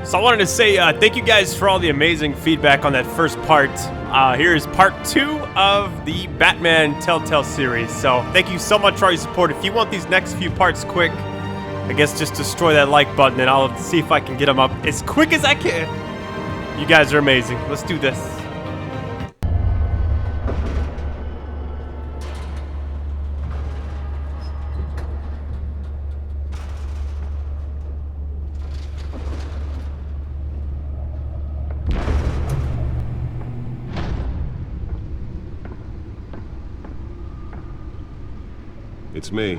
So I wanted to say thank you guys for all the amazing feedback on that first part. Here's part 2 of the Batman Telltale series. So thank you so much for all your support. If you want these next few parts quick, I guess just destroy that like button and I'll see if I can get them up as quick as I can. You guys are amazing. Let's do this. It's me.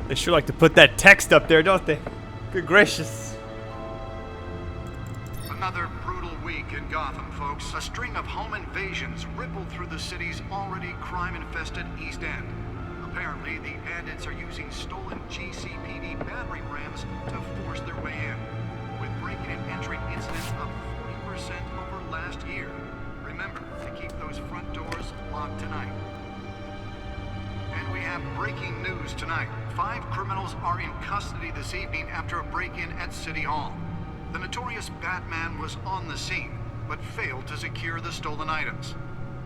They sure like to put that text up there, don't they? Good gracious. Another brutal week in Gotham, folks. A string of home invasions rippled through the city's already crime-infested East End. Apparently, the bandits are using stolen GCPD battering rams to force their way in, with break-in and entry incidents up 40% over last year. Remember to keep those front doors locked tonight. And we have breaking news tonight. 5 criminals are in custody this evening after a break-in at City Hall. The notorious Batman was on the scene, but failed to secure the stolen items.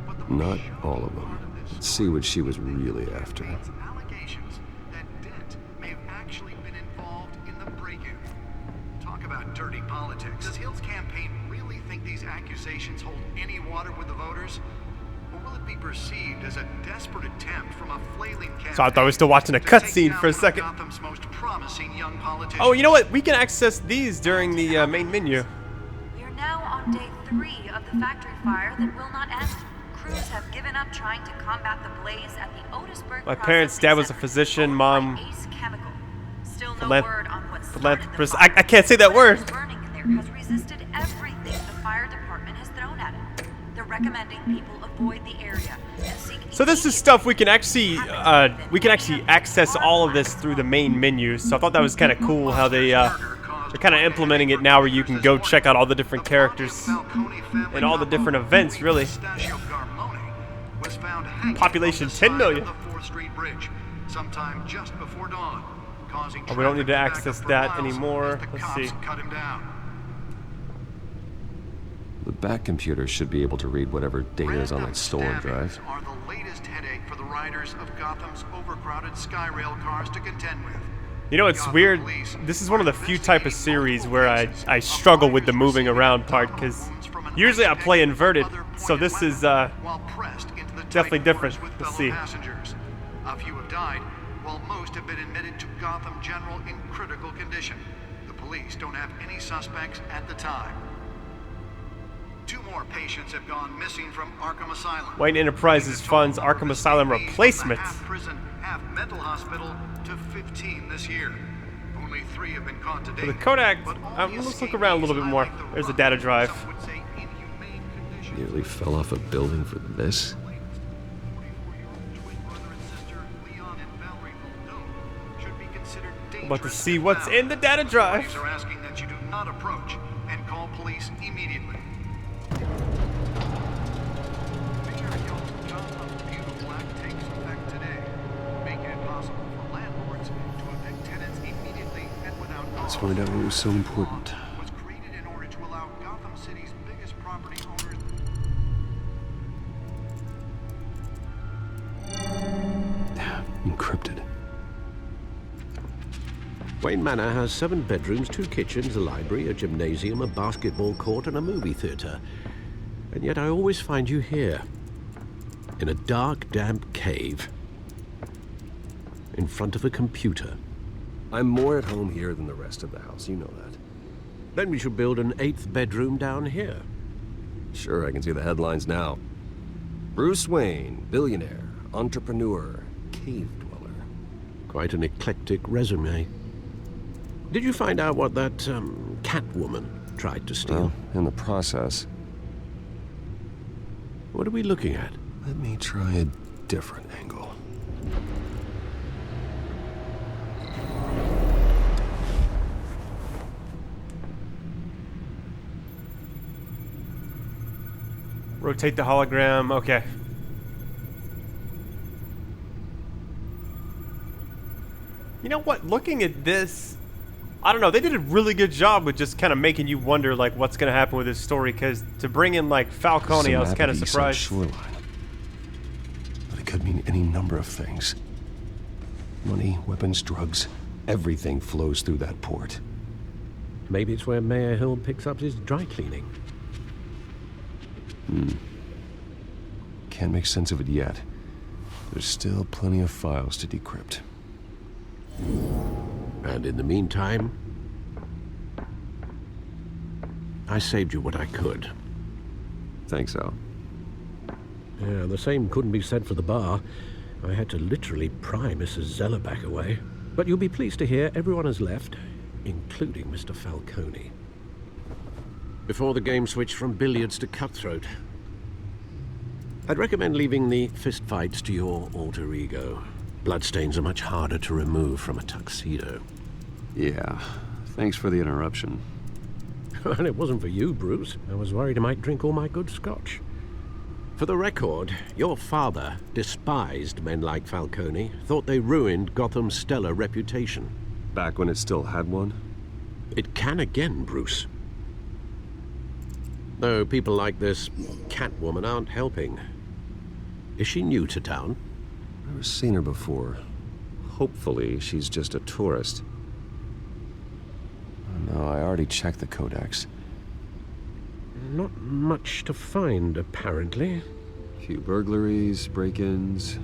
But the Not all of them. Let's see what she was really after. Allegations that Dent may have actually been involved in the break-in. Talk about dirty politics. Does Hill's campaign really think these accusations hold any water with the voters? Or will it be perceived as a desperate attempt from a flailing campaign? So I thought we were still watching a cutscene for a second. Gotham's most promising young politician. Oh, you know what? We can access these during the main menu. We are now on day 3 of the factory fire that will not end. Crews have given up trying to combat the blaze at the Otisburg. My parents' dad was a physician, mom. Still no word on what Philanthropist. I can't say that word. Burning in there has resisted everything the fire department has thrown at it. They're recommending people avoid the area and seek. So this is stuff we can actually access all of this through the main menu. So I thought that was kind of cool how they're kind of implementing it now, where you can go check out all the different characters and all the different events. Really, population 10 million. Oh, we don't need to access that anymore. Let's see. The Bat computer should be able to read whatever data is on that stolen drive. Are the latest headache for the riders of Gotham's overcrowded Skyrail cars to contend with. You know, it's weird. This is one of the few type of series where I struggle with the moving around part, because usually I play inverted. So this is definitely different. Let's see. A few have died, while most have been admitted to Gotham General in critical condition. The police don't have any suspects at the time. 2 more patients have gone missing from Arkham Asylum. Wayne Enterprises funds Arkham Asylum replacements. Half prison, half mental hospital to 15 this year. Only 3 have been caught today. So the Kodak. Let's look around a little bit more. There's a data drive. Nearly fell off a building for this. About to see what's in the data drive. Police are asking that you do not approach and call police immediately. Let's find out what was so important. Was created in order to allow Gotham City's biggest property owners. Encrypted. Wayne Manor has 7 bedrooms, 2 kitchens, a library, a gymnasium, a basketball court, and a movie theater. And yet I always find you here, in a dark, damp cave, in front of a computer. I'm more at home here than the rest of the house, you know that. Then we should build an 8th bedroom down here. Sure, I can see the headlines now. Bruce Wayne, billionaire, entrepreneur, cave dweller. Quite an eclectic resume. Did you find out what that, Catwoman tried to steal? Well, in the process. What are we looking at? Let me try a different angle. Rotate the hologram. Okay. You know what? Looking at this, I don't know. They did a really good job with just kind of making you wonder, like, what's going to happen with this story. Because to bring in, like, Falcone, I was kind of surprised. Shoreline. But it could mean any number of things. Money, weapons, drugs, everything flows through that port. Maybe it's where Mayor Hill picks up his dry cleaning. Can't make sense of it yet. There's still plenty of files to decrypt. And in the meantime, I saved you what I could. Thanks, Al. Yeah, the same couldn't be said for the bar. I had to literally pry Mrs. Zellerback away. But you'll be pleased to hear everyone has left, including Mr. Falcone. Before the game switched from billiards to cutthroat. I'd recommend leaving the fistfights to your alter ego. Bloodstains are much harder to remove from a tuxedo. Yeah, thanks for the interruption. Well, it wasn't for you, Bruce. I was worried I might drink all my good scotch. For the record, your father despised men like Falcone, thought they ruined Gotham's stellar reputation. Back when it still had one? It can again, Bruce. Though people like this Catwoman aren't helping. Is she new to town? Never seen her before. Hopefully, she's just a tourist. No, I already checked the codex. Not much to find, apparently. Few burglaries, break-ins.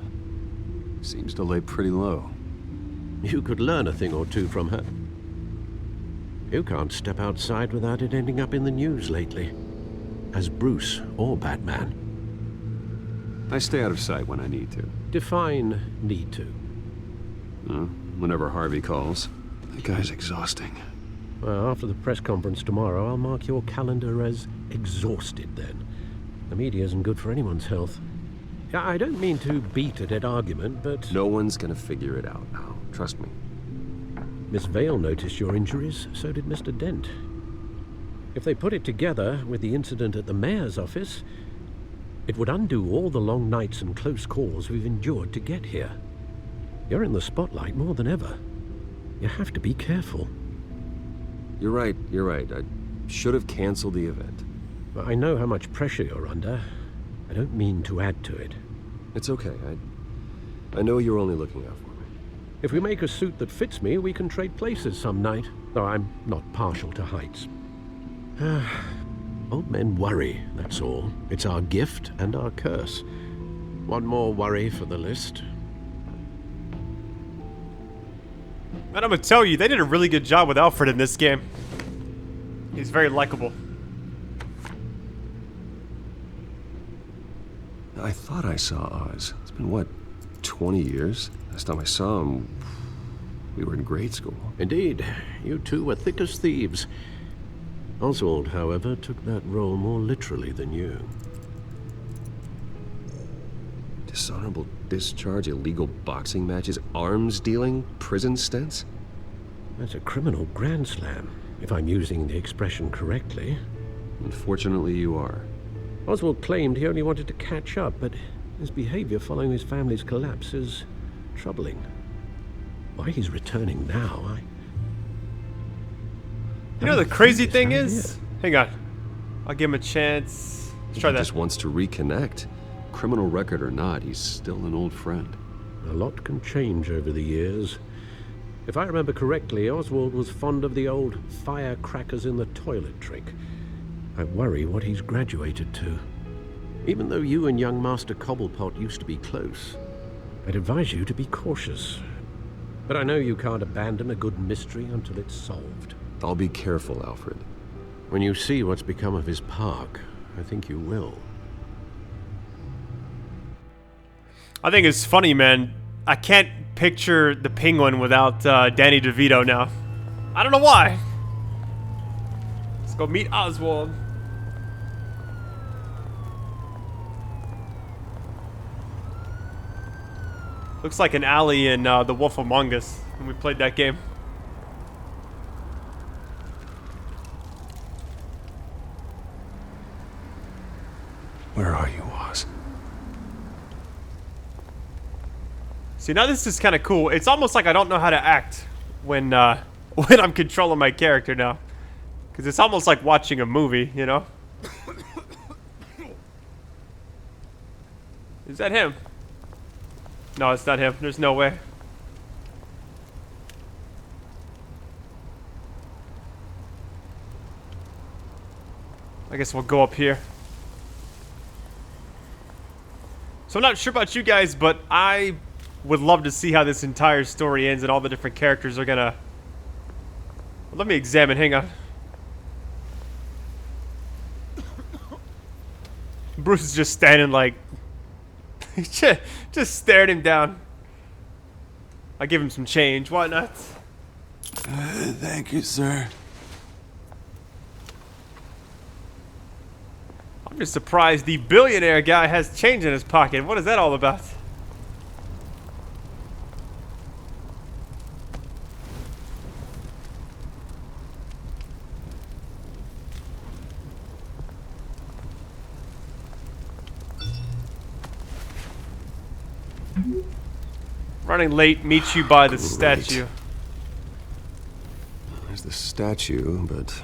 Seems to lay pretty low. You could learn a thing or two from her. You can't step outside without it ending up in the news lately. As Bruce or Batman. I stay out of sight when I need to. Define need to. Whenever Harvey calls. That guy's exhausting. Well, after the press conference tomorrow, I'll mark your calendar as exhausted then. The media isn't good for anyone's health. I don't mean to beat a dead argument, but... No one's gonna figure it out now. Trust me. Miss Vale noticed your injuries, so did Mr. Dent. If they put it together with the incident at the mayor's office, it would undo all the long nights and close calls we've endured to get here. You're in the spotlight more than ever. You have to be careful. You're right. I should have canceled the event. I know how much pressure you're under. I don't mean to add to it. It's okay. I know you're only looking out for me. If we make a suit that fits me, we can trade places some night. Though I'm not partial to heights. Old men worry, that's all. It's our gift and our curse. One more worry for the list. And I'm gonna tell you, they did a really good job with Alfred in this game. He's very likable. I thought I saw Oz. It's been, what, 20 years? Last time I saw him, we were in grade school. Indeed. You two were thick as thieves. Oswald, however, took that role more literally than you. Dishonorable discharge, illegal boxing matches, arms dealing, prison stints? That's a criminal grand slam, if I'm using the expression correctly. Unfortunately, you are. Oswald claimed he only wanted to catch up, but his behavior following his family's collapse is troubling. Why he's returning now, You know the crazy thing is? Hang on. I'll give him a chance. Let's try He that. just wants to reconnect. Criminal record or not, he's still an old friend. A lot can change over the years. If I remember correctly, Oswald was fond of the old firecrackers in the toilet trick. I worry what he's graduated to. Even though you and young Master Cobblepot used to be close, I'd advise you to be cautious. But I know you can't abandon a good mystery until it's solved. I'll be careful, Alfred. When you see what's become of his park, I think you will. I think it's funny, man. I can't picture the Penguin without Danny DeVito now. I don't know why. Let's go meet Oswald. Looks like an alley in The Wolf Among Us when we played that game. Where are you, Oz? See, now this is kind of cool. It's almost like I don't know how to act when when I'm controlling my character now. Because it's almost like watching a movie, you know? Is that him? No, it's not him. There's no way. I guess we'll go up here. So I'm not sure about you guys, but I would love to see how this entire story ends and all the different characters are gonna... Well, let me examine. Hang on. Bruce is just standing like... just stared him down. I give him some change. Why not? Thank you, sir. I'm just surprised the billionaire guy has change in his pocket. What is that all about? Running late, meet you by the statue. There's the statue, but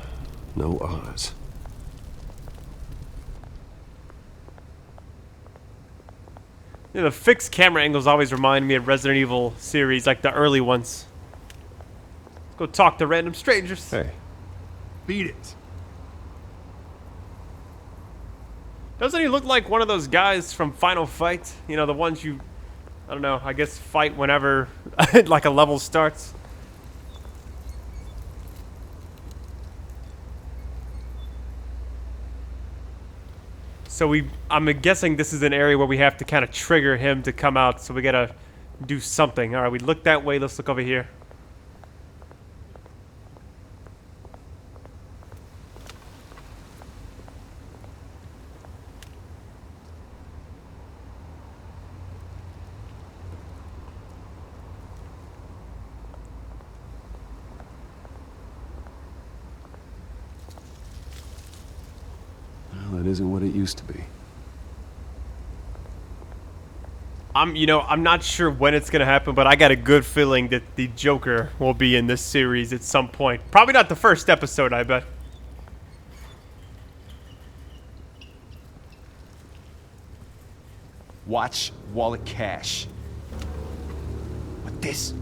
no Oz. You know, the fixed camera angles always remind me of Resident Evil series, like the early ones. Let's go talk to random strangers. Hey. Beat it. Doesn't he look like one of those guys from Final Fight? You know, the ones you, I don't know, I guess fight whenever like a level starts. So I'm guessing this is an area where we have to kind of trigger him to come out, so we gotta do something. All right, we look that way, let's look over here. Well, that isn't what it used to be. I'm not sure when it's gonna happen, but I got a good feeling that the Joker will be in this series at some point. Probably not the first episode, I bet. Watch wallet cash. But this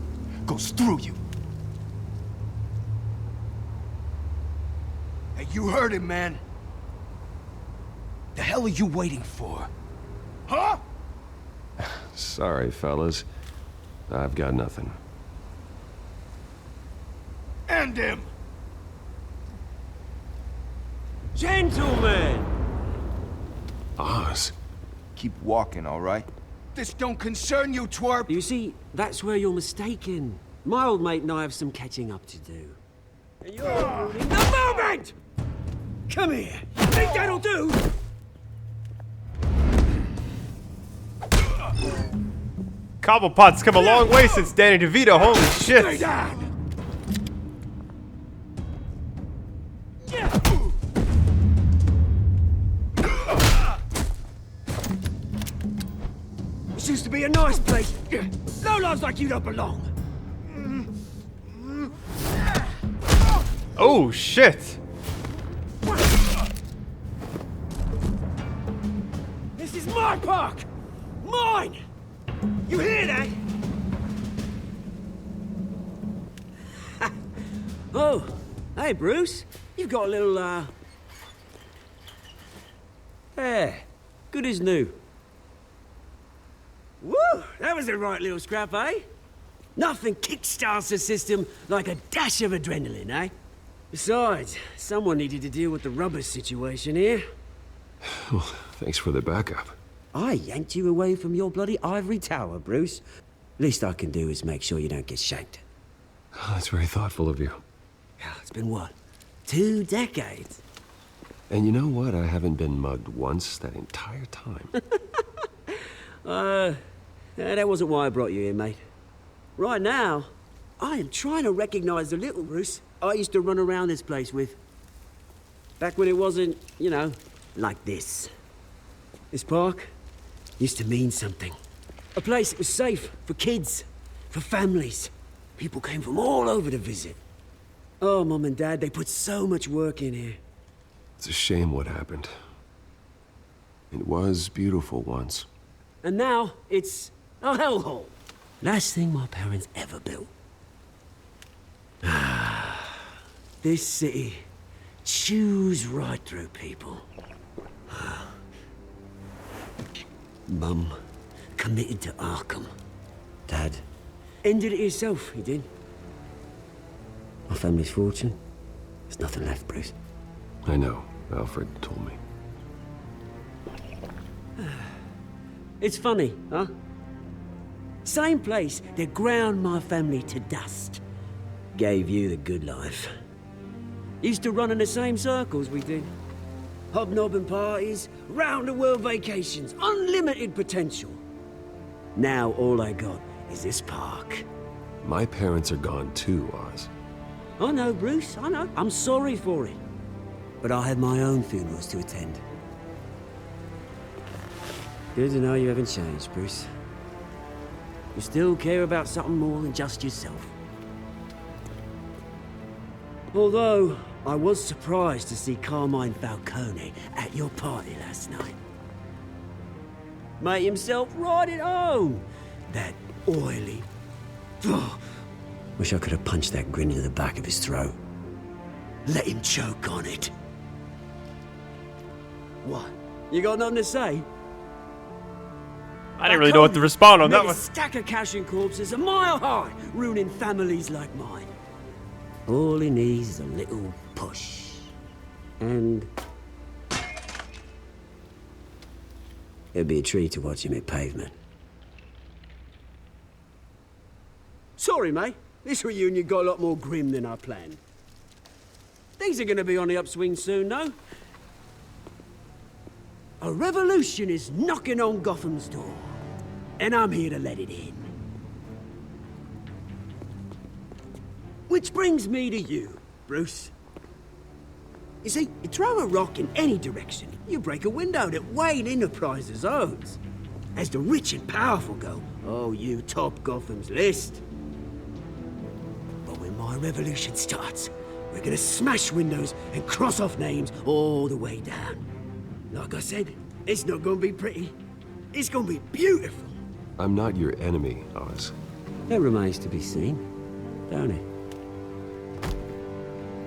goes through you. Hey, you heard him, man. The hell are you waiting for? Huh? Sorry, fellas. I've got nothing. End him! Gentlemen! Oz? Keep walking, all right? This don't concern you, twerp! You see, that's where you're mistaken. My old mate and I have some catching up to do. And you're ruining the moment! Come here! Think that'll do? Cobblepot's come a long way since Danny DeVito, holy shit. Stay down! This used to be a nice place. Lowlifes like you don't belong. Oh shit. This is my park! Mine! You hear that? Oh, hey Bruce. You've got a little, hair. Good as new. Woo! That was a right little scrap, eh? Nothing kickstarts the system like a dash of adrenaline, eh? Besides, someone needed to deal with the rubber situation here. Well, thanks for the backup. I yanked you away from your bloody ivory tower, Bruce. Least I can do is make sure you don't get shanked. Oh, that's very thoughtful of you. It's been what? 2 decades? And you know what? I haven't been mugged once that entire time. That wasn't why I brought you here, mate. Right now, I am trying to recognize the little Bruce I used to run around this place with. Back when it wasn't, you know, like this. This park used to mean something. A place that was safe for kids, for families. People came from all over to visit. Oh, Mum and Dad, they put so much work in here. It's a shame what happened. It was beautiful once. And now, it's a hellhole. Last thing my parents ever built. This city chews right through people. Mum committed to Arkham. Dad ended it himself, he did. My family's fortune, there's nothing left, Bruce. I know. Alfred told me. It's funny, huh? Same place that ground my family to dust. Gave you the good life. Used to run in the same circles we did. Hobnobbing parties, round-the-world vacations, unlimited potential. Now all I got is this park. My parents are gone too, Oz. I know, Bruce, I know. I'm sorry for it. But I have my own funerals to attend. Good to know you haven't changed, Bruce. You still care about something more than just yourself. Although, I was surprised to see Carmine Falcone at your party last night. Made himself right at home. That oily... Oh, wish I could have punched that grin into the back of his throat. Let him choke on it. What? You got nothing to say? I didn't really know what to respond on that one. A stack of cash and corpses a mile high, ruining families like mine. All he needs is a little push. And... it'd be a treat to watch him hit pavement. Sorry, mate. This reunion got a lot more grim than I planned. Things are gonna be on the upswing soon, though. A revolution is knocking on Gotham's door. And I'm here to let it in. Which brings me to you, Bruce. You see, you throw a rock in any direction, you break a window that Wayne Enterprises owns. As the rich and powerful go, oh, you top Gotham's list. But when my revolution starts, we're gonna smash windows and cross off names all the way down. Like I said, it's not gonna be pretty. It's gonna be beautiful. I'm not your enemy, Oz. That remains to be seen, don't it?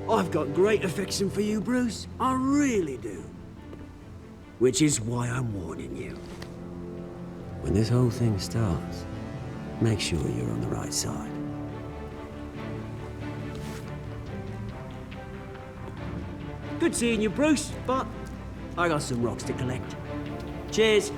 I've got great affection for you, Bruce. I really do. Which is why I'm warning you. When this whole thing starts, make sure you're on the right side. Good seeing you, Bruce, but I got some rocks to collect. Cheers.